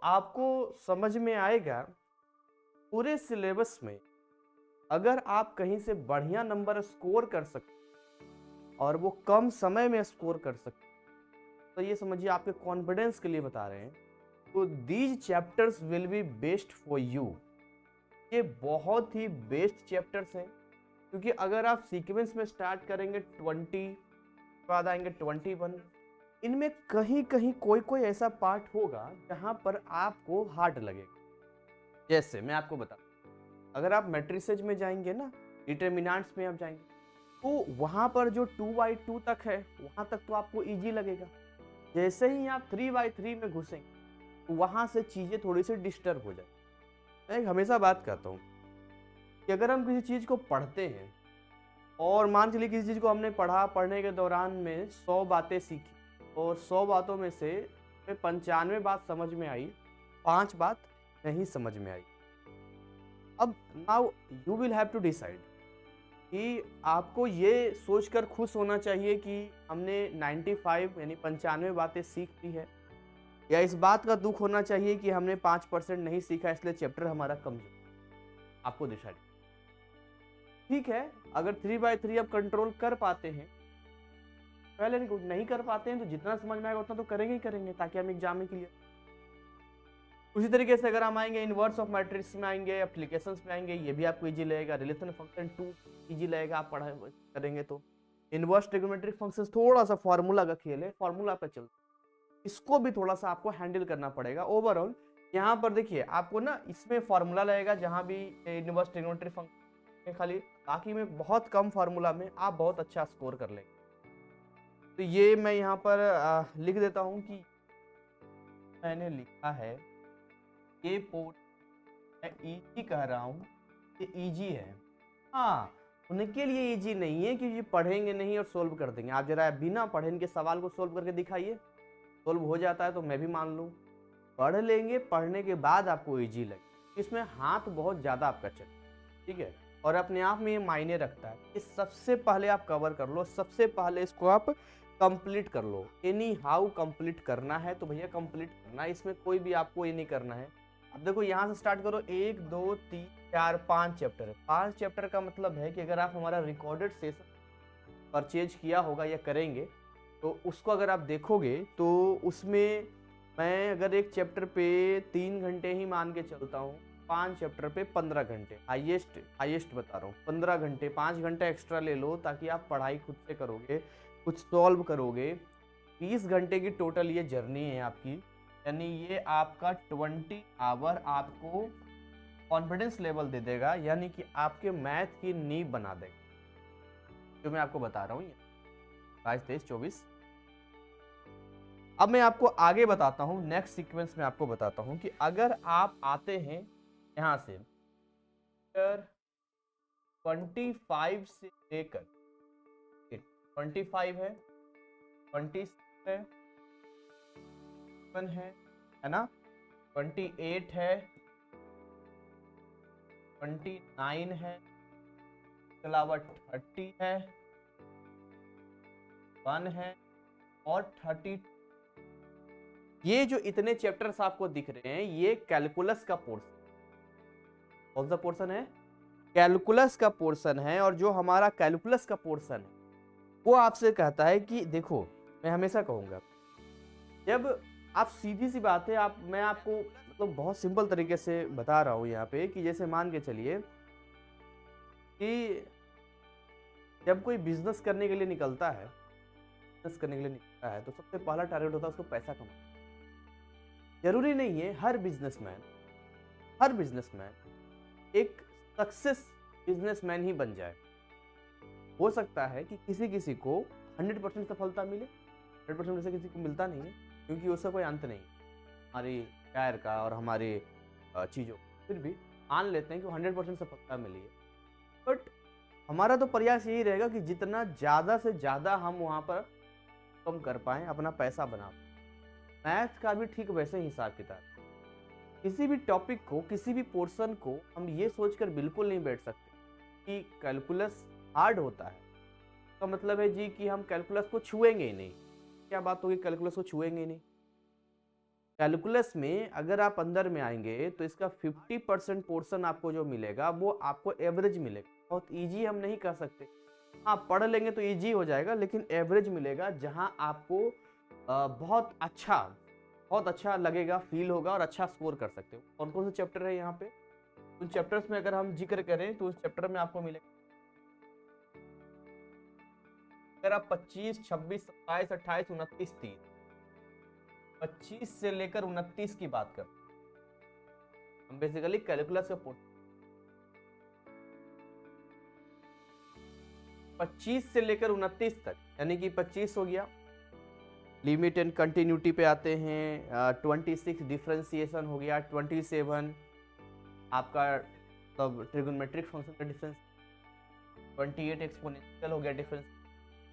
आपको समझ में आएगा पूरे सिलेबस में अगर आप कहीं से बढ़िया नंबर स्कोर कर सकते और वो कम समय में स्कोर कर सकते, तो ये समझिए आपके कॉन्फिडेंस के लिए बता रहे हैं। तो these chapters will be best for you. ये बहुत ही बेस्ट चैप्टर्स हैं, क्योंकि अगर आप सीक्वेंस में स्टार्ट करेंगे 20 बाद आएंगे 21, इनमें कहीं कहीं कोई कोई ऐसा पार्ट होगा जहां पर आपको हार्ड लगेगा। जैसे मैं आपको बता, अगर आप मैट्रिसेज में जाएंगे ना, डिटरमिनेंट्स में आप जाएंगे, तो वहां पर जो 2/2 तक है वहां तक तो आपको इजी लगेगा। जैसे ही आप 3/3 में घुसेंगे तो वहां से चीजें थोड़ी सी डिस्टर्ब हो जाए। मैं हमेशा बात करता हूँ कि अगर हम किसी चीज को पढ़ते हैं और मान चलिए किसी चीज को हमने पढ़ने के दौरान में 100 बातें सीखी और 100 बातों में से 95 बात समझ में आई, 5 बात नहीं समझ में आई। अब now you will have to decide कि आपको ये सोचकर खुश होना चाहिए कि हमने 95 यानी 95 बातें सीख ली है, या इस बात का दुख होना चाहिए कि हमने 5% नहीं सीखा इसलिए चैप्टर हमारा कमजोर। आपको डिसाइड। ठीक है, अगर 3/3 आप कंट्रोल कर पाते हैं पहले, नहीं कर पाते हैं तो जितना समझ में आएगा उतना तो करेंगे ही करेंगे, ताकि हम एग्जाम में क्लियर। उसी तरीके से अगर हम आएंगे इनवर्स ऑफ मैट्रिक्स में आएंगे, एप्लीकेशंस में आएंगे, ये भी आपको इजी लगेगा। रिलेशन फंक्शन 2 इजी लगेगा, आप पढ़ा करेंगे तो। इनवर्स ट्रिग्नोमेट्रिक फंक्शंस थोड़ा सा फार्मूला का खेल है, फार्मूला पे चलता, इसको भी थोड़ा सा आपको हैंडल करना पड़ेगा। ओवरऑल यहाँ पर देखिए आपको ना इसमें फार्मूला लगेगा जहां भी इनवर्स ट्रिग्नोमेट्रिक फंक्शन खाली, बाकी में बहुत कम फार्मूला में आप बहुत अच्छा स्कोर कर लेंगे। तो ये मैं यहाँ पर लिख देता हूँ कि मैंने लिखा है ये पोर्ट मैं इजी कह रहा हूँ, ये इजी है। हाँ, उनके लिए इजी नहीं है क्योंकि पढ़ेंगे नहीं और सोल्व कर देंगे। आप जरा बिना पढ़े इनके सवाल को सोल्व करके दिखाइए, सोल्व हो जाता है तो मैं भी मान लूँ। पढ़ लेंगे, पढ़ने के बाद आपको इजी लगे, इसमें हाथ बहुत ज़्यादा आपका चले, ठीक है, और अपने आप में ये मायने रखता है कि सबसे पहले आप कवर कर लो, सबसे पहले इसको आप कंप्लीट कर लो। एनी हाउ कंप्लीट करना है तो भैया कंप्लीट करना है, इसमें कोई भी आपको ये नहीं करना है। अब देखो यहाँ से स्टार्ट करो, 1 2 3 4 5 चैप्टर है। 5 चैप्टर का मतलब है कि अगर आप हमारा रिकॉर्डेड सेशन परचेज किया होगा या करेंगे तो उसको अगर आप देखोगे तो उसमें मैं अगर एक चैप्टर पे 3 घंटे ही मान के चलता हूँ, 5 चैप्टर पे 15 घंटे, हाईएस्ट बता रहा हूँ 15 घंटे। 5 घंटे एक्स्ट्रा ले लो ताकि आप पढ़ाई खुद से करोगे, कुछ सॉल्व करोगे। 20 घंटे की टोटल ये जर्नी है आपकी, यानी ये आपका 20 आवर आपको कॉन्फिडेंस लेवल दे देगा, यानी कि आपके मैथ की नींव बना देगा जो मैं आपको बता रहा हूँ। 22 23 24। अब मैं आपको आगे बताता हूँ, नेक्स्ट सीक्वेंस में आपको बताता हूँ कि अगर आप आते हैं यहाँ से 25 से लेकर 25 है, 26 है ना, 28 है, 29 है, इसके अलावा 30 है, 1 है और 32। ये जो इतने चैप्टर्स आपको दिख रहे हैं ये कैलकुलस का पोर्शन, कौन सा पोर्शन है? कैलकुलस का पोर्शन है। और जो हमारा कैलकुलस का पोर्शन है वो आपसे कहता है कि देखो, मैं हमेशा कहूंगा जब आप, सीधी सी बात है, मैं आपको मतलब बहुत सिंपल तरीके से बता रहा हूं यहाँ पे कि जैसे मान के चलिए कि जब कोई बिजनेस करने के लिए निकलता है, तो सबसे पहला टारगेट होता है उसको पैसा कमाना। जरूरी नहीं है हर बिजनेसमैन एक सक्सेस बिजनेसमैन ही बन जाए। हो सकता है कि किसी को 100% सफलता मिले, 100% से किसी को मिलता नहीं है क्योंकि उसका कोई अंत नहीं है हमारी प्यार का और हमारी चीज़ों। फिर भी मान लेते हैं कि 100% सफलता मिली है, बट हमारा तो प्रयास यही रहेगा कि जितना ज़्यादा से ज़्यादा हम वहाँ पर कम कर पाएँ, अपना पैसा बना पाएँ। मैथ का भी ठीक वैसे ही हिसाब किताब, किसी भी टॉपिक को, किसी भी पोर्शन को हम ये सोचकर बिल्कुल नहीं बैठ सकते कि कैलकुलस हार्ड होता है, तो मतलब है जी कि हम कैलकुलस को छुएंगे ही नहीं। क्या बात होगी, कैलकुलस को छुएंगे ही नहीं? कैलकुलस में अगर आप अंदर में आएंगे तो इसका 50% पोर्शन आपको जो मिलेगा वो आपको एवरेज मिलेगा। बहुत इजी हम नहीं कह सकते, हाँ पढ़ लेंगे तो इजी हो जाएगा, लेकिन एवरेज मिलेगा जहां आपको बहुत अच्छा लगेगा, फील होगा और अच्छा स्कोर कर सकते हो। कौन कौन से चैप्टर है यहाँ पे, उन चैप्टर्स में अगर हम जिक्र करें तो उस चैप्टर में आपको मिलेगा, अगर आप 25, 26, 27, 28, 29, 30, 25 से लेकर 29 की बात करें, हम बेसिकली कैलकुलस का पोर्शन 25 से लेकर 29 तक, यानी कि 25 हो गया, लिमिट एंड कंटिन्यूटी पे आते हैं, 26 डिफरेंशिएशन हो गया, 27 आपका तब ट्रिगोनोमेट्रिक फंक्शन का डिफरेंस, 28 एक्सपोनेंशियल हो गया डिफरेंस,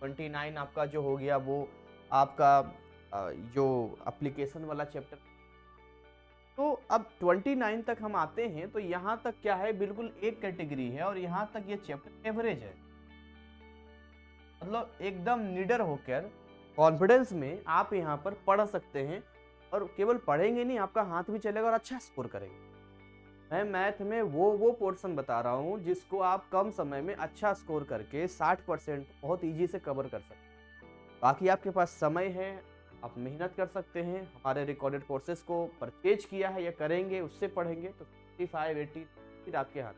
29 आपका जो हो गया वो आपका जो एप्लीकेशन वाला चैप्टर। तो अब 29 तक हम आते हैं तो यहाँ तक क्या है, बिल्कुल एक कैटेगरी है और यहाँ तक ये चैप्टर एवरेज है, मतलब एकदम निडर होकर कॉन्फिडेंस में आप यहाँ पर पढ़ सकते हैं, और केवल पढ़ेंगे नहीं, आपका हाथ भी चलेगा और अच्छा स्कोर करेंगे। मैं मैथ में वो पोर्शन बता रहा हूँ जिसको आप कम समय में अच्छा स्कोर करके 60% बहुत इजी से कवर कर सकते हैं। बाकी आपके पास समय है, आप मेहनत कर सकते हैं, हमारे रिकॉर्डेड कोर्सेज को परचेज किया है या करेंगे, उससे पढ़ेंगे तो 65, 80 फिर आपके हाथ।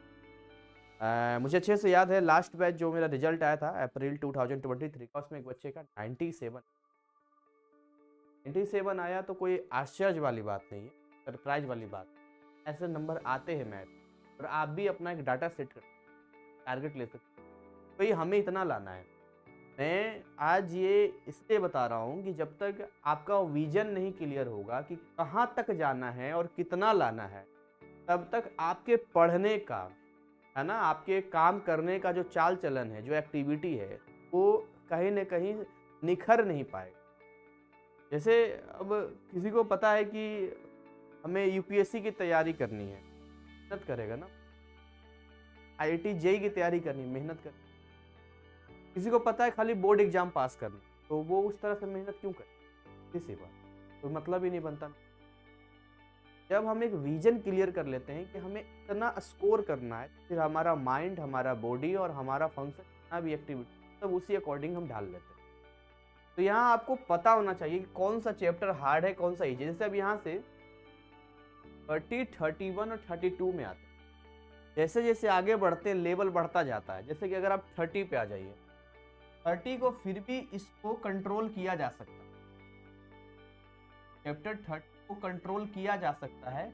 मुझे अच्छे से याद है लास्ट बैच जो मेरा रिजल्ट आया था अप्रैल 2023 का, उसमें एक बच्चे का 97 आया, तो कोई आश्चर्य वाली बात नहीं है, सरप्राइज वाली बात। ऐसे नंबर आते हैं मैथ, और आप भी अपना एक डाटा सेट कर टारगेट ले सकते हैं, भाई हमें इतना लाना है। मैं आज ये इसलिए बता रहा हूँ कि जब तक आपका विजन नहीं क्लियर होगा कि कहाँ तक जाना है और कितना लाना है, तब तक आपके पढ़ने का, है ना, आपके काम करने का जो चाल चलन है, जो एक्टिविटी है, वो कहीं न कहीं निखर नहीं पाएगा। जैसे अब किसी को पता है कि हमें यूपीएससी की तैयारी करनी है, मेहनत करेगा ना, आईआईटी जेईई की तैयारी करनी, मेहनत कर। किसी को पता है खाली बोर्ड एग्जाम पास करना, तो वो उस तरह से मेहनत क्यों करे, किसी बात कोई मतलब ही नहीं बनता। जब हम एक विजन क्लियर कर लेते हैं कि हमें इतना स्कोर करना है, फिर हमारा माइंड, हमारा बॉडी और हमारा फंक्शन जितना भी एक्टिविटी सब उसी अकॉर्डिंग हम ढाल लेते हैं। तो यहाँ आपको पता होना चाहिए कि कौन सा चैप्टर हार्ड है, कौन सा इजी। जैसे अब यहाँ से 30, 31 और 32 में आते हैं, जैसे जैसे आगे बढ़ते हैं लेवल बढ़ता जाता है। जैसे कि अगर आप 30 पे आ जाइए, 30 को फिर भी इसको कंट्रोल किया जा सकता है, चैप्टर 30 को कंट्रोल किया जा सकता है,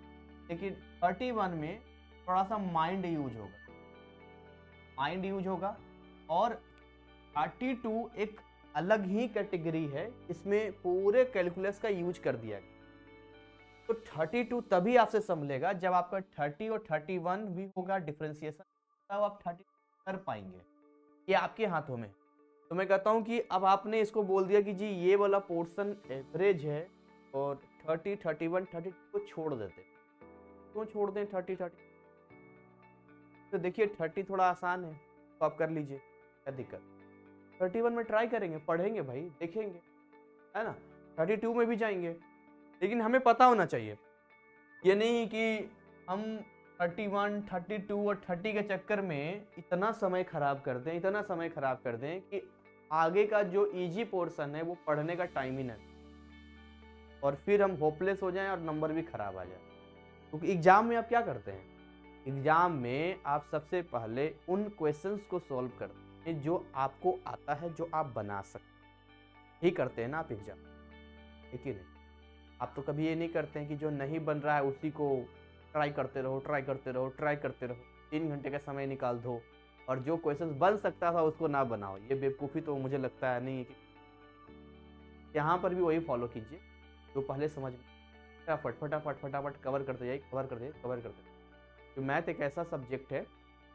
लेकिन 31 में थोड़ा सा माइंड यूज होगा, और 32 एक अलग ही कैटेगरी है, इसमें पूरे कैलकुलस का यूज कर दिया गया। तो 32 तभी आपसे संभलेगा जब आपका 30 और 31 भी होगा डिफरेंशिएशन, तब आप 30 कर पाएंगे, ये आपके हाथों में। तो मैं कहता हूं कि अब आपने इसको बोल दिया कि जी ये वाला पोर्शन एवरेज है, और 30, 31, 32 को छोड़ देते। क्यों छोड़ दें 30, 30? तो देखिए 30 थोड़ा आसान है तो आप कर लीजिए, क्या दिक्कत। 31 में ट्राई करेंगे, पढ़ेंगे भाई, देखेंगे, है ना, 32 में भी जाएंगे। लेकिन हमें पता होना चाहिए, ये नहीं कि हम 31, 32 और 30 के चक्कर में इतना समय खराब कर दें कि आगे का जो इजी पोर्शन है वो पढ़ने का टाइम ही नहीं, और फिर हम होपलेस हो जाएं और नंबर भी खराब आ जाए। क्योंकि एग्जाम में आप क्या करते हैं, एग्जाम में आप सबसे पहले उन क्वेश्चंस को सॉल्व करते हैं जो आपको आता है, जो आप बना सकते ही करते हैं ना आप एग्जाम, ठीक ही नहीं। आप तो कभी ये नहीं करते हैं कि जो नहीं बन रहा है उसी को ट्राई करते रहो, 3 घंटे का समय निकाल दो, और जो क्वेश्चन बन सकता था उसको ना बनाओ। ये बेवकूफ़ी तो मुझे लगता है नहीं है कि यहाँ पर भी वही फॉलो कीजिए जो पहले समझ में, फटाफट कवर करते जाइए। तो मैथ एक ऐसा सब्जेक्ट है,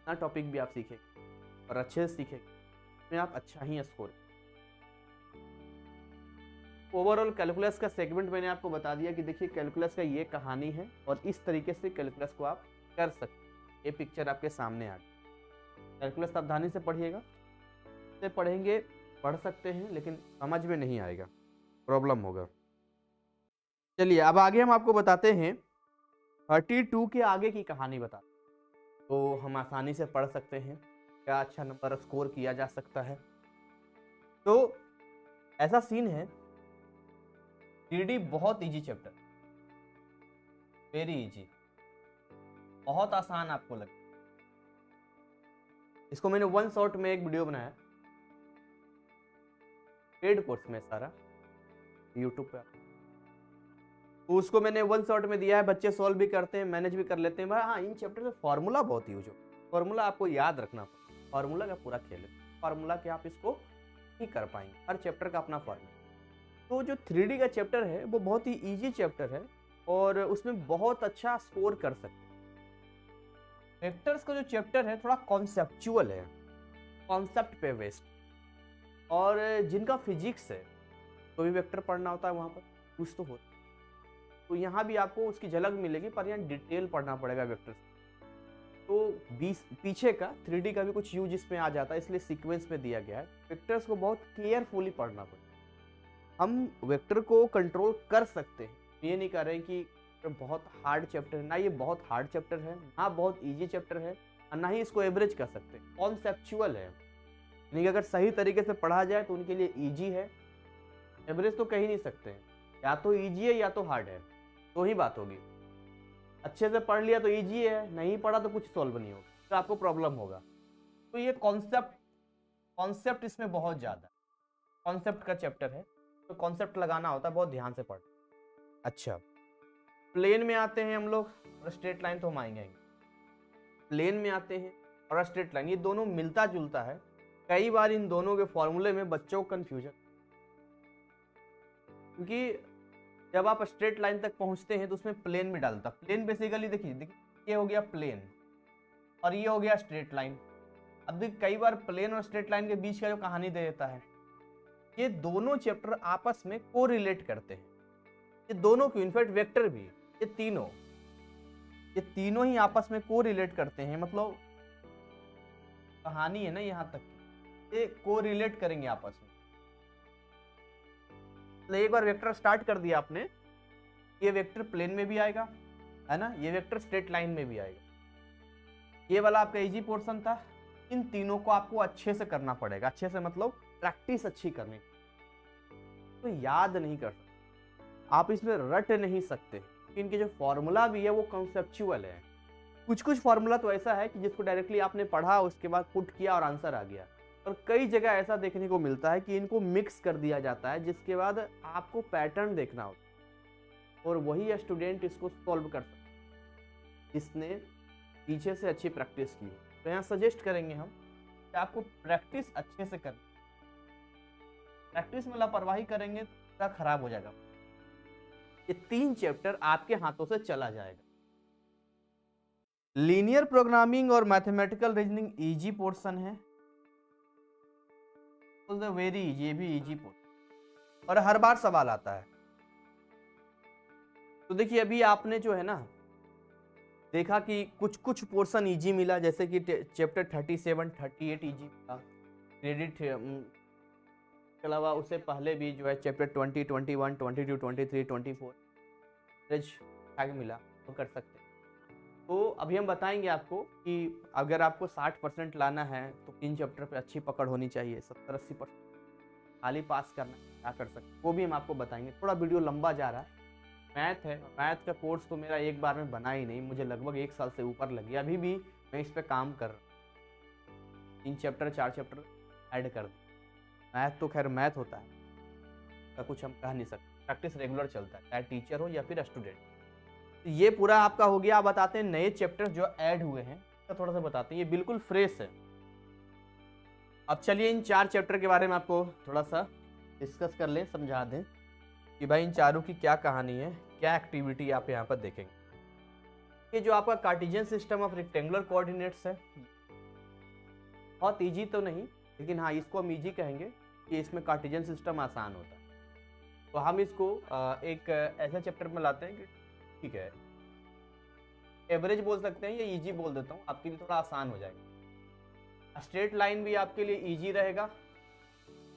ना टॉपिक भी आप सीखेंगे और अच्छे से सीखेंगे, में आप अच्छा ही स्कोर। ओवरऑल कैलकुलस का सेगमेंट मैंने आपको बता दिया कि देखिए कैलकुलस का ये कहानी है, और इस तरीके से कैलकुलस को आप कर सकते हैं। ये पिक्चर आपके सामने आ गई। कैलकुलस सावधानी से पढ़िएगा, से पढ़ेंगे, पढ़ सकते हैं, लेकिन समझ में नहीं आएगा, प्रॉब्लम होगा। चलिए अब आगे हम आपको बताते हैं 32 के आगे की कहानी बताते हैं, तो हम आसानी से पढ़ सकते हैं, क्या अच्छा नंबर स्कोर किया जा सकता है। तो ऐसा सीन है, 3D बहुत इजी चैप्टर, वेरी इजी, बहुत आसान आपको लगे। इसको मैंने वन शॉट में एक वीडियो बनाया, पेड कोर्स में सारा यूट्यूब पे, तो उसको मैंने वन शॉट में दिया है, बच्चे सॉल्व भी करते हैं, मैनेज भी कर लेते हैं। हाँ, इन चैप्टर में फॉर्मूला बहुत यूज हो, फॉर्मूला आपको याद रखना, फॉर्मूला का पूरा खेल है, फॉर्मूला के आप इसको ही कर पाएंगे, हर चैप्टर का अपना फॉर्मूला। तो जो 3D का चैप्टर है वो बहुत ही इजी चैप्टर है और उसमें बहुत अच्छा स्कोर कर सकते हैं। वेक्टर्स का जो चैप्टर है थोड़ा कॉन्सेप्चुअल है, कॉन्सेप्ट पे बेस्ड, और जिनका फिजिक्स है तो भी वेक्टर पढ़ना होता है, वहाँ पर कुछ तो होता है, तो यहाँ भी आपको उसकी झलक मिलेगी, पर यहाँ डिटेल पढ़ना पड़ेगा वेक्टर्स। तो पीछे का 3D का भी कुछ यूज इसमें आ जाता है, इसलिए सीक्वेंस में दिया गया है। वेक्टर्स को बहुत केयरफुली पढ़ना पड़ेगा। हम वेक्टर को कंट्रोल कर सकते हैं, ये नहीं कह रहे कि बहुत हार्ड चैप्टर है, ना ये बहुत हार्ड चैप्टर है, ना बहुत इजी चैप्टर है, और ना ही इसको एवरेज कर सकते हैं, कॉन्सेप्चुअल है, यानी कि अगर सही तरीके से पढ़ा जाए तो उनके लिए इजी है, एवरेज तो कह ही नहीं सकते हैं, या तो इजी है या तो हार्ड है, तो ही बात होगी। अच्छे से पढ़ लिया तो इजी है, नहीं पढ़ा तो कुछ सॉल्व नहीं होगा, तो आपको प्रॉब्लम होगा। तो ये कॉन्सेप्ट इसमें बहुत ज़्यादा, कॉन्सेप्ट का चैप्टर है, तो कॉन्सेप्ट लगाना होता है, बहुत ध्यान से पढ़। अच्छा, प्लेन में आते हैं हम लोग, और स्ट्रेट लाइन तो हम आएंगे, प्लेन में आते हैं और स्ट्रेट लाइन, ये दोनों मिलता जुलता है। कई बार इन दोनों के फॉर्मूले में बच्चों को कंफ्यूजन, क्योंकि जब आप स्ट्रेट लाइन तक पहुंचते हैं तो उसमें प्लेन में डालता, प्लेन बेसिकली देखिए ये हो गया प्लेन और ये हो गया स्ट्रेट लाइन। अब देखिए कई बार प्लेन और स्ट्रेट लाइन के बीच का जो कहानी दे देता है, ये दोनों चैप्टर आपस में को रिलेट करते हैं, ये दोनों क्यों, इनफैक्ट वेक्टर भी, ये तीनों ही आपस में को रिलेट करते हैं, मतलब कहानी है ना यहाँ तक की, ये को रिलेट करेंगे आपस में। तो एक बार वेक्टर स्टार्ट कर दिया आपने, ये वेक्टर प्लेन में भी आएगा, है ना, ये वेक्टर स्ट्रेट लाइन में भी आएगा। ये वाला आपका इजी पोर्शन था, इन तीनों को आपको अच्छे से करना पड़ेगा, अच्छे से मतलब प्रैक्टिस अच्छी करनी, तो याद नहीं कर सकते आप, इसमें रट नहीं सकते, इनके जो फॉर्मूला भी है वो कॉन्सेप्चुअल है। कुछ फॉर्मूला तो ऐसा है कि जिसको डायरेक्टली आपने पढ़ा, उसके बाद पुट किया और आंसर आ गया, और कई जगह ऐसा देखने को मिलता है कि इनको मिक्स कर दिया जाता है, जिसके बाद आपको पैटर्न देखना होता है, और वही स्टूडेंट इसको सॉल्व कर सकता है जिसने पीछे से अच्छी प्रैक्टिस की हो। तो यहाँ सजेस्ट करेंगे हम कि आपको प्रैक्टिस अच्छे से करनी, प्रैक्टिस में लापरवाही करेंगे तो खराब हो जाएगा, ये 3 चैप्टर आपके हाथों से चला जाएगा। लीनियर प्रोग्रामिंग और मैथमेटिकल रीजनिंग इजी पोर्शन है, वेरी इजी, ये भी इजी पोर्शन, और हर बार सवाल आता है। तो देखिए अभी आपने जो है ना देखा कि कुछ पोर्शन इजी मिला, जैसे कि चैप्टर 37, 38 इजी मिला, क्रेडिट के अलावा उससे पहले भी जो है चैप्टर 20, 21, 22, 23, 24 आगे मिला, तो कर सकते हैं। तो अभी हम बताएंगे आपको कि अगर आपको 60% लाना है तो 3 चैप्टर पे अच्छी पकड़ होनी चाहिए, 70-80% खाली पास करना है, क्या कर सकते वो भी हम आपको बताएंगे। थोड़ा वीडियो लंबा जा रहा है, मैथ है, मैथ का कोर्स तो मेरा एक बार में बना ही नहीं, मुझे लगभग 1 साल से ऊपर लग गया, अभी भी मैं इस पर काम कर रहा हूँ, 3 चैप्टर 4 चैप्टर ऐड कर दूँ। मैथ तो खैर मैथ होता है, का कुछ हम कह नहीं सकते, प्रैक्टिस रेगुलर चलता है, चाहे टीचर हो या फिर स्टूडेंट। तो ये पूरा आपका हो गया। आप बताते हैं नए चैप्टर जो ऐड हुए हैं, तो थोड़ा सा बताते हैं, ये बिल्कुल फ्रेश है। अब चलिए इन 4 चैप्टर के बारे में आपको थोड़ा सा डिस्कस कर लें, समझा दें कि भाई इन चारों की क्या कहानी है, क्या एक्टिविटी आप यहाँ पर देखेंगे। ये जो आपका Cartesian system of rectangular coordinates है, बहुत इजी तो नहीं, लेकिन हाँ इसको हम इजी कहेंगे कि इसमें कार्टेशियन सिस्टम आसान होता है। तो हम इसको एक ऐसा चैप्टर में लाते हैं कि ठीक है, एवरेज बोल सकते हैं या इजी बोल देता हूँ, आपके लिए थोड़ा आसान हो जाएगा। स्ट्रेट लाइन भी आपके लिए इजी रहेगा।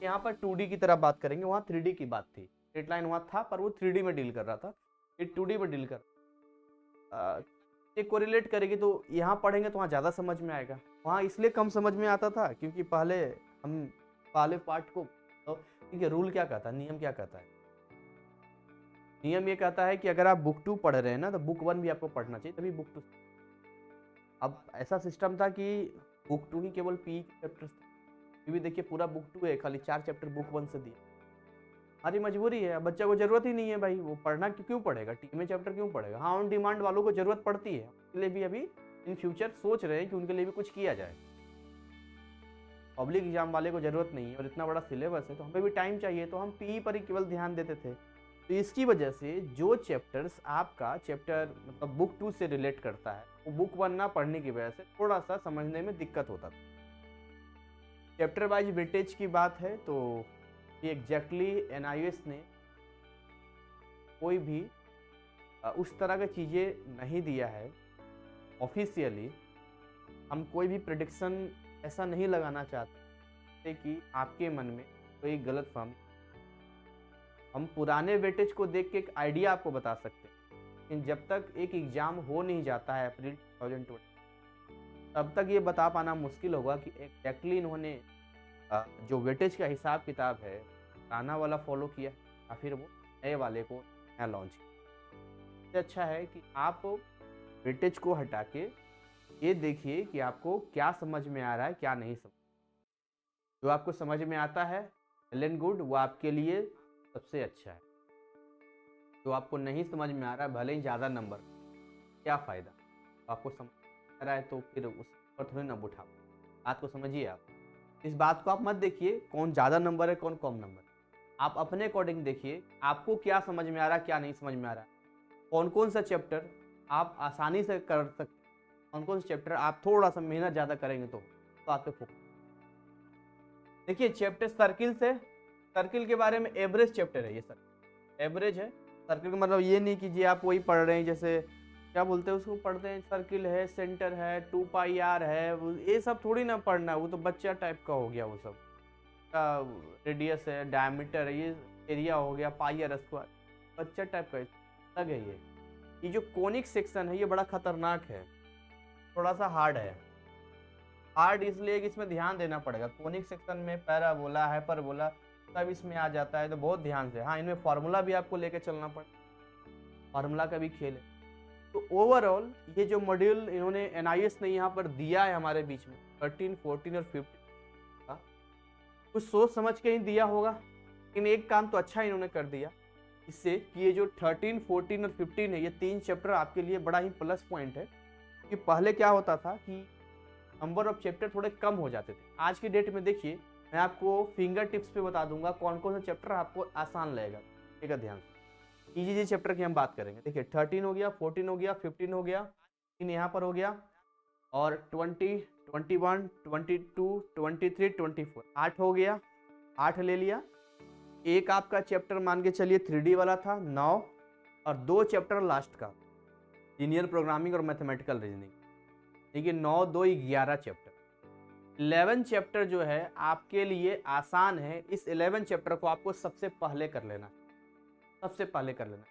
यहाँ पर 2D की तरह बात करेंगे, वहाँ 3D की बात थी, स्ट्रेट लाइन वहाँ था पर वो 3D में डील कर रहा था, ये 2D में डील कर ये कोरिलेट करेगी, तो यहाँ पढ़ेंगे तो वहाँ ज़्यादा समझ में आएगा। वहाँ इसलिए कम समझ में आता था क्योंकि पहले हम पहले पार्ट को तो ठीक है, रूल क्या कहता है, नियम क्या कहता है? नियम ये कहता है कि अगर आप बुक 2 पढ़ रहे हैं ना, तो बुक 1 भी आपको पढ़ना चाहिए, तभी बुक 2। अब ऐसा सिस्टम था कि बुक 2 ही केवल पी चैप्टर्स थे। अभी देखिए पूरा बुक 2 है, खाली 4 चैप्टर बुक 1 से दिए। हमारी मजबूरी है, अब बच्चा को जरूरत ही नहीं है भाई, वो पढ़ना क्यों पढ़ेगा, टी में चैप्टर क्यों पढ़ेगा? हाँ, ऑन डिमांड वालों को जरूरत पड़ती है, उनके लिए भी अभी इन फ्यूचर सोच रहे हैं कि उनके लिए भी कुछ किया जाए। पब्लिक एग्जाम वाले को जरूरत नहीं है, और इतना बड़ा सिलेबस है तो हमें भी टाइम चाहिए, तो हम पी पर ही केवल ध्यान देते थे। तो इसकी वजह से जो चैप्टर्स आपका चैप्टर मतलब बुक 2 से रिलेट करता है, वो बुक 1 ना पढ़ने की वजह से थोड़ा सा समझने में दिक्कत होता था। चैप्टर वाइज वेटेज की बात है तो ये एग्जैक्टली एनआईएस ने कोई भी उस तरह की चीज़ें नहीं दिया है ऑफिशियली। हम कोई भी प्रेडिक्शन ऐसा नहीं लगाना चाहते कि आपके मन में कोई गलत फहमी। हम पुराने वेटेज को देख के एक आइडिया आपको बता सकते हैं, लेकिन जब तक एक एग्ज़ाम हो नहीं जाता है अप्रैल 2020, तब तक ये बता पाना मुश्किल होगा कि एग्जैक्टली इन्होंने जो वेटेज का हिसाब किताब है पुराना वाला फॉलो किया या फिर वो नए वाले को नया लॉन्च किया। इससे अच्छा है कि आप वेटेज को हटा के ये देखिए कि आपको क्या समझ में आ रहा है, क्या नहीं समझ। जो आपको समझ में आता है वेल एंड गुड, वो आपके लिए सबसे अच्छा है। जो आपको नहीं समझ में आ रहा है, भले ही ज़्यादा नंबर, क्या फ़ायदा? आपको समझ आ रहा है तो फिर उस पर थोड़ी ना उठाओ। बात को समझिए आप। इस बात को आप मत देखिए कौन ज़्यादा नंबर है कौन कम नंबर है। आप अपने अकॉर्डिंग देखिए आपको क्या समझ में आ रहा है, क्या नहीं समझ में आ रहा है, कौन कौन सा चैप्टर आप आसानी से कर सकते, कौन कौन सा चैप्टर आप थोड़ा सा मेहनत ज़्यादा करेंगे तो आप पे फोकस। देखिए चैप्टर सर्किल के बारे में एवरेज चैप्टर है ये सर, एवरेज है। सर्किल का मतलब ये नहीं कि जी आप वही पढ़ रहे हैं, जैसे क्या बोलते हैं उसको, पढ़ते हैं सर्किल है, सेंटर है, 2πr है, ये सब थोड़ी ना पढ़ना है, वो तो बच्चा टाइप का हो गया। वो सब रेडियस है, डायमीटर है, ये एरिया हो गया, पाई स्क्वायर, बच्चा टाइप का अलग है। ये जो कोनिक सेक्शन है ये बड़ा खतरनाक है, थोड़ा सा हार्ड है। हार्ड इसलिए कि इसमें ध्यान देना पड़ेगा। कोनिक सेक्शन में पैराबोला, हाइपरबोला सब इसमें आ जाता है, तो बहुत ध्यान से। हाँ, इनमें फार्मूला भी आपको लेके चलना पड़ेगा, फार्मूला का भी खेल है। तो ओवरऑल ये जो मॉड्यूल इन्होंने एनआईएस ने यहाँ पर दिया है हमारे बीच में 13, 14 और 15 का, कुछ सोच समझ के ही दिया होगा, लेकिन एक काम तो अच्छा इन्होंने कर दिया इससे कि ये जो 13, 14 और 15 है, ये 3 चैप्टर आपके लिए बड़ा ही प्लस पॉइंट है। कि पहले क्या होता था कि नंबर ऑफ चैप्टर थोड़े कम हो जाते थे। आज की डेट में देखिए मैं आपको फिंगर टिप्स पे बता दूंगा कौन कौन सा चैप्टर आपको आसान लगेगा। ठीक है, ध्यान से इजी चैप्टर की हम बात करेंगे। देखिए 13 हो गया, 14 हो गया, 15 हो गया, 3 यहाँ पर हो गया, और 20, 21, 22, 23, 24 8 हो गया, 8 ले लिया। एक आपका चैप्टर मान के चलिए 3D वाला था 9, और 2 चैप्टर लास्ट का लीनियर प्रोग्रामिंग और मैथमेटिकल रीजनिंग। देखिए 9, 2, 11 चैप्टर। 11 चैप्टर जो है आपके लिए आसान है। इस 11 चैप्टर को आपको सबसे पहले कर लेना, सबसे पहले कर लेना।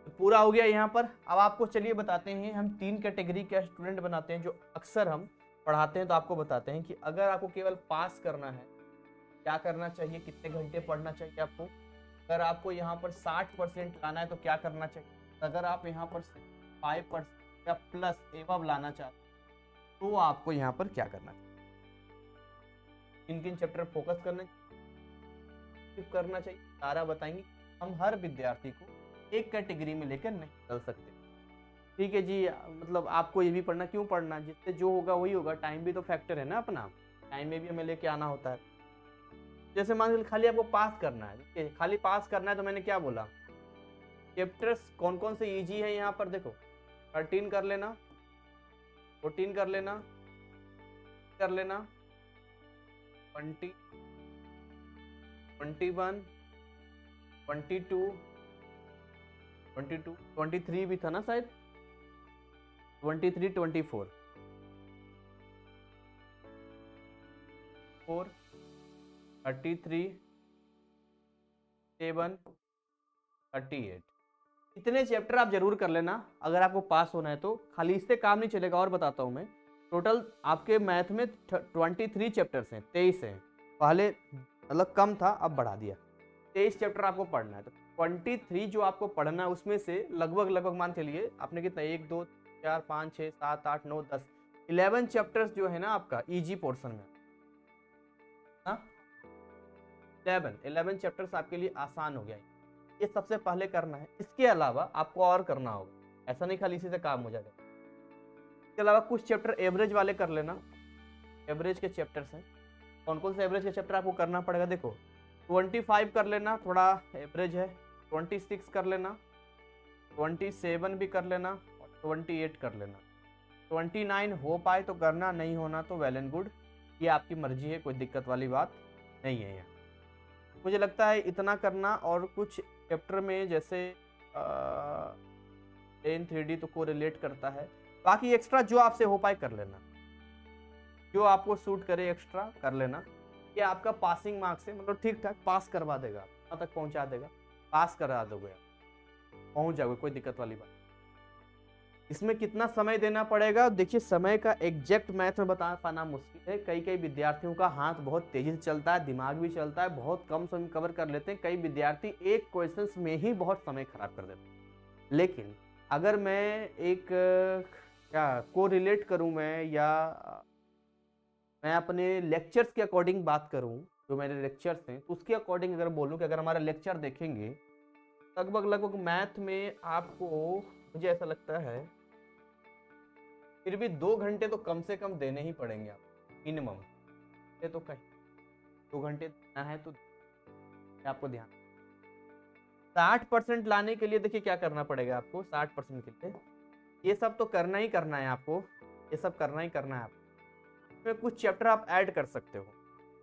तो पूरा हो गया यहाँ पर। अब आपको चलिए बताते हैं, हम 3 कैटेगरी का स्टूडेंट बनाते हैं जो अक्सर हम पढ़ाते हैं। तो आपको बताते हैं कि अगर आपको केवल पास करना है क्या करना चाहिए, कितने घंटे पढ़ना चाहिए आपको। अगर आपको यहाँ पर 60% लाना है तो क्या करना चाहिए। अगर आप यहाँ पर 5% या प्लस एवब लाना चाहते हैं तो आपको यहाँ पर क्या करना चाहिए, किन किन चैप्टर फोकस करना चाहिए, सारा बताएंगे। हम हर विद्यार्थी को एक कैटेगरी में लेकर नहीं चल सकते। ठीक है जी, मतलब आपको ये भी पढ़ना, क्यों पढ़ना, जिससे जो होगा वही होगा। टाइम भी तो फैक्टर है ना अपना, टाइम में भी हमें लेके आना होता है। जैसे मान लीजिए खाली आपको पास करना है, खाली पास करना है, तो मैंने क्या बोला, चैप्टर्स कौन कौन से इजी है यहाँ पर देखो। 13 कर लेना, 14 कर लेना, 20, 21, 22, 23 भी था ना शायद, 23, 24, 4, 33, 7, 38। इतने चैप्टर आप जरूर कर लेना अगर आपको पास होना है तो। खाली इससे काम नहीं चलेगा, और बताता हूँ मैं। टोटल आपके मैथ में 23 चैप्टर्स हैं, 23 हैं। पहले मतलब कम था, अब बढ़ा दिया। 23 चैप्टर आपको पढ़ना है, तो 23 जो आपको पढ़ना है उसमें से लगभग मान चलिए आपने कितना 1 2 4 5 6 7 8 9 10 11 चैप्टर्स जो है ना आपका इजी पोर्शन में। हाँ 11 चैप्टर्स आपके लिए आसान हो गया है। ये सबसे पहले करना है। इसके अलावा आपको और करना होगा, ऐसा नहीं खाली इसी से काम हो जाएगा। इसके अलावा कुछ चैप्टर एवरेज वाले कर लेना। एवरेज के चैप्टर्स हैं, कौन कौन से एवरेज के चैप्टर आपको करना पड़ेगा। देखो 25 कर लेना, थोड़ा एवरेज है। 26 कर लेना, 27 भी कर लेना, और 28 कर लेना। 29 हो पाए तो करना, नहीं होना तो वेल एंड गुड, ये आपकी मर्जी है, कोई दिक्कत वाली बात नहीं है यहाँ। मुझे लगता है इतना करना। और कुछ चैप्टर में जैसे 3D तो को रिलेट करता है, बाकी एक्स्ट्रा जो आपसे हो पाए कर लेना, जो आपको सूट करे एक्स्ट्रा कर लेना। ये आपका पासिंग मार्क्स है, मतलब ठीक ठाक पास करवा देगा, वहाँ तक पहुँचा देगा, पास करा दोगे, पहुँच जाओगे, कोई दिक्कत वाली बात। इसमें कितना समय देना पड़ेगा, देखिए समय का एग्जैक्ट मैथ में बता पाना मुश्किल है। कई विद्यार्थियों का हाथ बहुत तेजी से चलता है, दिमाग भी चलता है, बहुत कम समय कवर कर लेते हैं। कई विद्यार्थी एक क्वेश्चंस में ही बहुत समय खराब कर देते हैं। लेकिन अगर मैं एक क्या को रिलेट करूं मैं, या मैं अपने लेक्चर्स के अकॉर्डिंग बात करूं, जो मेरे लेक्चर्स हैं तो उसके अकॉर्डिंग अगर बोलूं कि अगर हमारा लेक्चर देखेंगे लगभग मैथ में आपको, मुझे ऐसा लगता है फिर भी 2 घंटे तो कम से कम देने ही पड़ेंगे आपको मिनिमम। ये तो कहीं 2 घंटे देना है तो आपको ध्यान 60% लाने के लिए देखिए क्या करना पड़ेगा आपको। 60% के लिए ये सब तो करना ही करना है आपको, ये सब करना ही करना है आपको। इसमें कुछ चैप्टर आप ऐड कर सकते हो।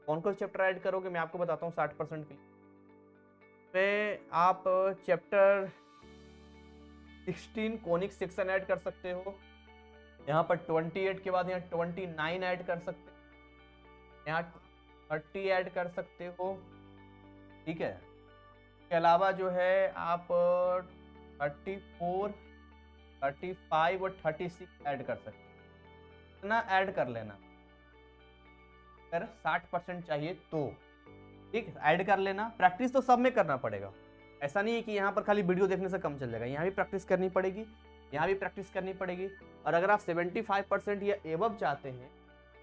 कौन कौन चैप्टर ऐड करोगे मैं आपको बताता हूँ। 60% के लिए में आप चैप्टर 16 कोनिक सेक्शन ऐड कर सकते हो। यहाँ पर 28 के बाद यहाँ 29 ऐड कर सकते हो, यहाँ 30 ऐड कर सकते हो, ठीक है। इसके अलावा जो है आप 34, 35 और 36 ऐड कर सकते हो। इतना ऐड कर लेना अगर 60% चाहिए तो, ठीक है, ऐड कर लेना। प्रैक्टिस तो सब में करना पड़ेगा, ऐसा नहीं है कि यहाँ पर खाली वीडियो देखने से कम चल जाएगा। यहाँ भी प्रैक्टिस करनी पड़ेगी, यहाँ भी प्रैक्टिस करनी पड़ेगी। और अगर आप 75% या एबव चाहते हैं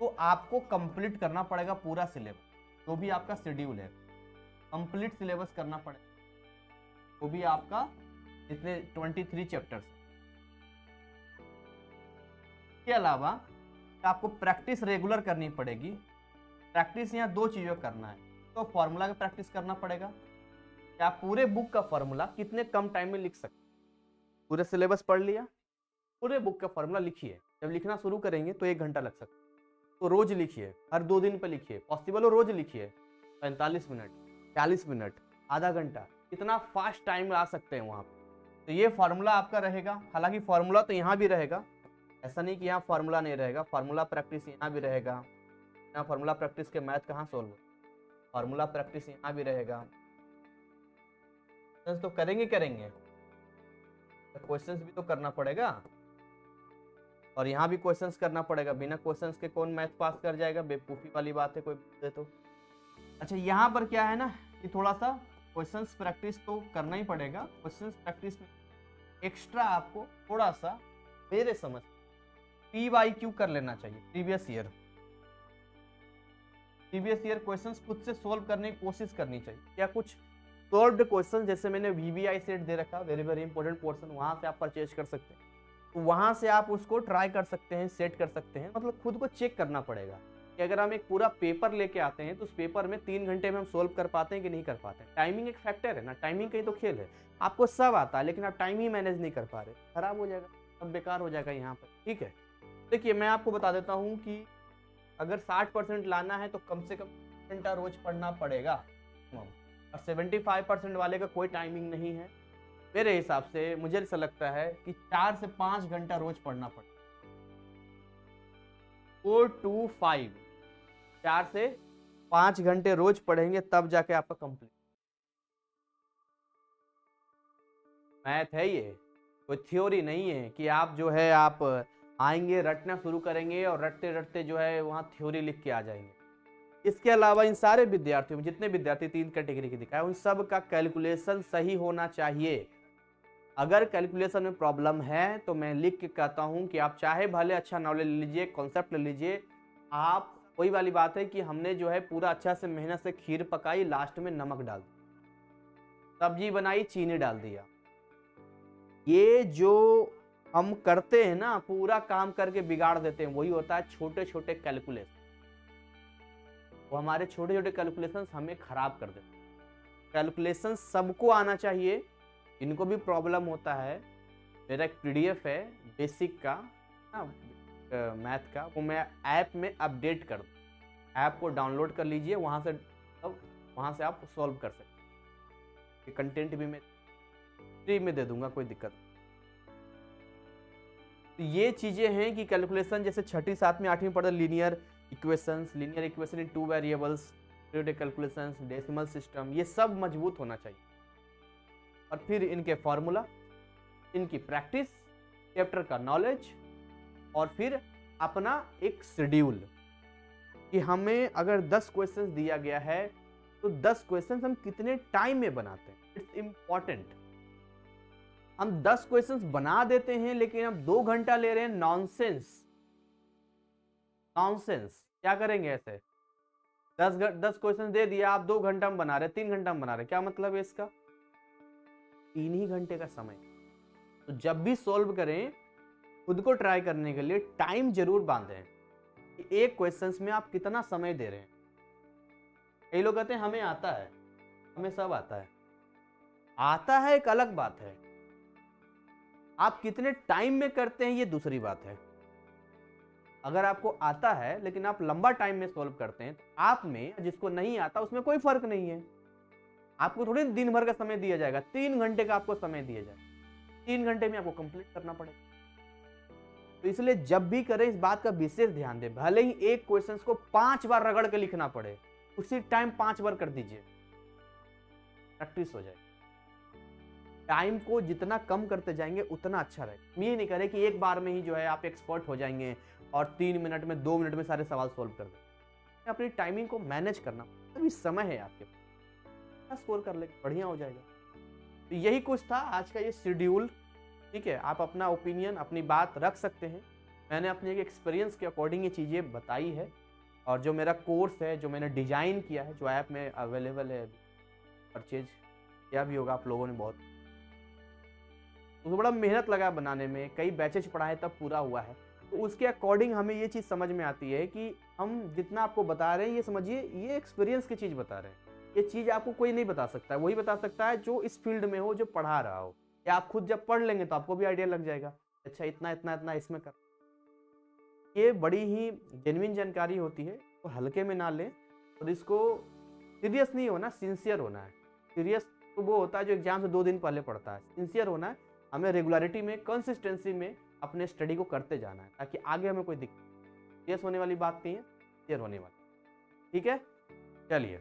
तो आपको कंप्लीट करना पड़ेगा पूरा सिलेबस, जो भी आपका शेड्यूल है कंप्लीट सिलेबस करना पड़ेगा, वो भी आपका जितने 23 चैप्टर्स। के अलावा आपको प्रैक्टिस रेगुलर करनी पड़ेगी। प्रैक्टिस यहाँ 2 चीज़ों करना है, तो फॉर्मूला का प्रैक्टिस करना पड़ेगा कि आप पूरे बुक का फॉर्मूला कितने कम टाइम में लिख सकते। पूरे सिलेबस पढ़ लिया, पूरे बुक का फॉर्मूला लिखिए। जब लिखना शुरू करेंगे तो 1 घंटा लग सकता है, तो रोज लिखिए, हर 2 दिन पे लिखिए, पॉसिबल हो रोज लिखिए। 45 मिनट, 40 मिनट, आधा घंटा, इतना फास्ट टाइम ला सकते हैं वहाँ पर। तो ये फार्मूला आपका रहेगा। हालांकि फार्मूला तो यहाँ भी रहेगा, ऐसा नहीं कि यहाँ फार्मूला नहीं रहेगा। फार्मूला प्रैक्टिस यहाँ भी रहेगा। यहाँ फार्मूला प्रैक्टिस के मैथ कहाँ सोल्व हो, फार्मूला प्रैक्टिस यहाँ भी रहेगा। तो करेंगे क्वेश्चंस भी तो करना पड़ेगा, और यहाँ भी क्वेश्चंस करना पड़ेगा। बिना क्वेश्चंस के कौन मैथ पास कर जाएगा, बेवकूफ़ी वाली बात है कोई दे तो। अच्छा यहाँ पर क्या है ना कि थोड़ा सा क्वेश्चंस प्रैक्टिस तो करना ही पड़ेगा। क्वेश्चंस प्रैक्टिस में एक्स्ट्रा आपको थोड़ा सा मेरे समझ PYQ कर लेना चाहिए, प्रीवियस ईयर क्वेश्चंस खुद से सोल्व करने की कोशिश करनी चाहिए, या कुछ सॉल्व्ड क्वेश्चन जैसे मैंने VVI सेट दे रखा, वेरी इंपॉर्टेंट पोर्शन, वहां से आप परचेज कर सकते हैं। तो वहां से आप उसको ट्राई कर सकते हैं, सेट कर सकते हैं। मतलब खुद को चेक करना पड़ेगा कि अगर हम एक पूरा पेपर लेके आते हैं तो उस पेपर में 3 घंटे में हम सोल्व कर पाते हैं कि नहीं कर पाते हैं। टाइमिंग एक फैक्टर है ना, टाइमिंग का ही तो खेल है। आपको सब आता है लेकिन आप टाइम ही मैनेज नहीं कर पा रहे, खराब हो जाएगा, सब बेकार हो जाएगा यहाँ पर, ठीक है। देखिए मैं आपको बता देता हूँ कि अगर 60% लाना है तो कम से कम घंटा रोज पढ़ना पड़ेगा, और 75% वाले का कोई टाइमिंग नहीं है। मेरे हिसाब से मुझे ऐसा लगता है कि 4 से 5 घंटा रोज पढ़ना पड़ेगा। 4 to 5, 4 से 5 घंटे रोज पढ़ेंगे तब जाके आपका कंप्लीट। मैथ है ये, कोई थ्योरी नहीं है कि आप जो है आप आएंगे रटना शुरू करेंगे और रटते रटते जो है वहाँ थ्योरी लिख के आ जाएंगे। इसके अलावा इन सारे विद्यार्थियों में जितने विद्यार्थी 3 कैटेगरी के दिखाए उन सब का कैलकुलेशन सही होना चाहिए। अगर कैलकुलेशन में प्रॉब्लम है तो मैं लिख के कहता हूं कि आप चाहे भले अच्छा नॉलेज ले लीजिए, कॉन्सेप्ट ले लीजिए, आप वही वाली बात है कि हमने जो है पूरा अच्छा से मेहनत से खीर पकाई, लास्ट में नमक डाल दिया, सब्जी बनाई, चीनी डाल दिया। ये जो हम करते हैं ना, पूरा काम करके बिगाड़ देते हैं, वही होता है छोटे छोटे कैलकुलेशन। वो हमारे छोटे छोटे कैलकुलेशन हमें खराब कर देते हैं। कैलकुलेशन सबको आना चाहिए, इनको भी प्रॉब्लम होता है। मेरा एक पीडीएफ है बेसिक का मैथ का, वो मैं ऐप में अपडेट कर दूँ। ऐप को डाउनलोड कर लीजिए, वहाँ से आप सॉल्व कर सकते। कंटेंट भी मैं फ्री में दे दूंगा, कोई दिक्कत नहीं। तो ये चीज़ें हैं कि कैलकुलेशन जैसे 6ठी 7वीं 8वीं पढ़े linear equation in 2 variables, periodic calculations, decimal system, ये सब मजबूत होना चाहिए। और फिर इनके फॉर्मूला, इनकी प्रैक्टिस, चैप्टर का नॉलेज, और फिर अपना एक शेड्यूल कि हमें अगर 10 क्वेश्चंस दिया गया है तो 10 क्वेश्चंस हम कितने टाइम में बनाते हैं। It's important. हम 10 क्वेश्चंस बना देते हैं लेकिन हम 2 घंटा ले रहे हैं, नॉनसेंस। नॉनसेंस। क्या करेंगे ऐसे? 10 क्वेश्चन दे दिया, आप 2 घंटा में बना रहे, 3 घंटा में बना रहे, क्या मतलब है इसका? 3 ही घंटे का समय। तो जब भी सॉल्व करें, खुद को ट्राई करने के लिए टाइम जरूर बांधें कि एक क्वेश्चंस में आप कितना समय दे रहे हैं। कई लोग कहते हैं हमें आता है, हमें सब आता है। आता है एक अलग बात है, आप कितने टाइम में करते हैं ये दूसरी बात है। अगर आपको आता है लेकिन आप लंबा टाइम में सॉल्व करते हैं, तो आप में जिसको नहीं आता उसमें कोई फर्क नहीं है। आपको थोड़ी दिन भर का समय दिया जाएगा, 3 घंटे का आपको समय दिया जाएगा, 3 घंटे में आपको कंप्लीट करना पड़ेगा। तो इसलिए जब भी करें इस बात का विशेष ध्यान दें। भले ही एक क्वेश्चन को 5 बार रगड़ के लिखना पड़े, उसी टाइम 5 बार कर दीजिए, प्रैक्टिस हो जाएगी। टाइम को जितना कम करते जाएंगे उतना अच्छा रहेगा। ये नहीं करें कि एक बार में ही जो है आप एक्सपर्ट हो जाएंगे और 3 मिनट में 2 मिनट में सारे सवाल सॉल्व कर दें। अपनी टाइमिंग को मैनेज करना, अभी समय है आपके पास, स्कोर कर ले, बढ़िया हो जाएगा। तो यही कुछ था आज का ये शेड्यूल। ठीक है, आप अपना ओपिनियन, अपनी बात रख सकते हैं। मैंने अपने एक एक्सपीरियंस के अकॉर्डिंग ये चीज़ें बताई है, और जो मेरा कोर्स है, जो मैंने डिजाइन किया है, जो ऐप में अवेलेबल है, परचेज किया भी होगा आप लोगों ने बहुत, तो बड़ा मेहनत लगा बनाने में, कई बैचेज पढ़ाए तब पूरा हुआ है। तो उसके अकॉर्डिंग हमें ये चीज़ समझ में आती है कि हम जितना आपको बता रहे हैं, ये समझिए ये एक्सपीरियंस की चीज़ बता रहे हैं। ये चीज़ आपको कोई नहीं बता सकता है, वही बता सकता है जो इस फील्ड में हो, जो पढ़ा रहा हो। या आप खुद जब पढ़ लेंगे तो आपको भी आइडिया लग जाएगा, अच्छा इतना इतना इतना इसमें कर। ये बड़ी ही जेन्युइन जानकारी होती है, तो हल्के में ना लें, और इसको सीरियस नहीं होना, सिंसियर होना है। सीरियस तो वो होता है जो एग्जाम से 2 दिन पहले पढ़ता है, सिंसियर होना है। हमें रेगुलरिटी में, कंसिस्टेंसी में अपने स्टडी को करते जाना है, ताकि आगे हमें कोई दिक्कत, सीरियस होने वाली बात नहीं है, सिंसियर होने वाली। ठीक है, चलिए।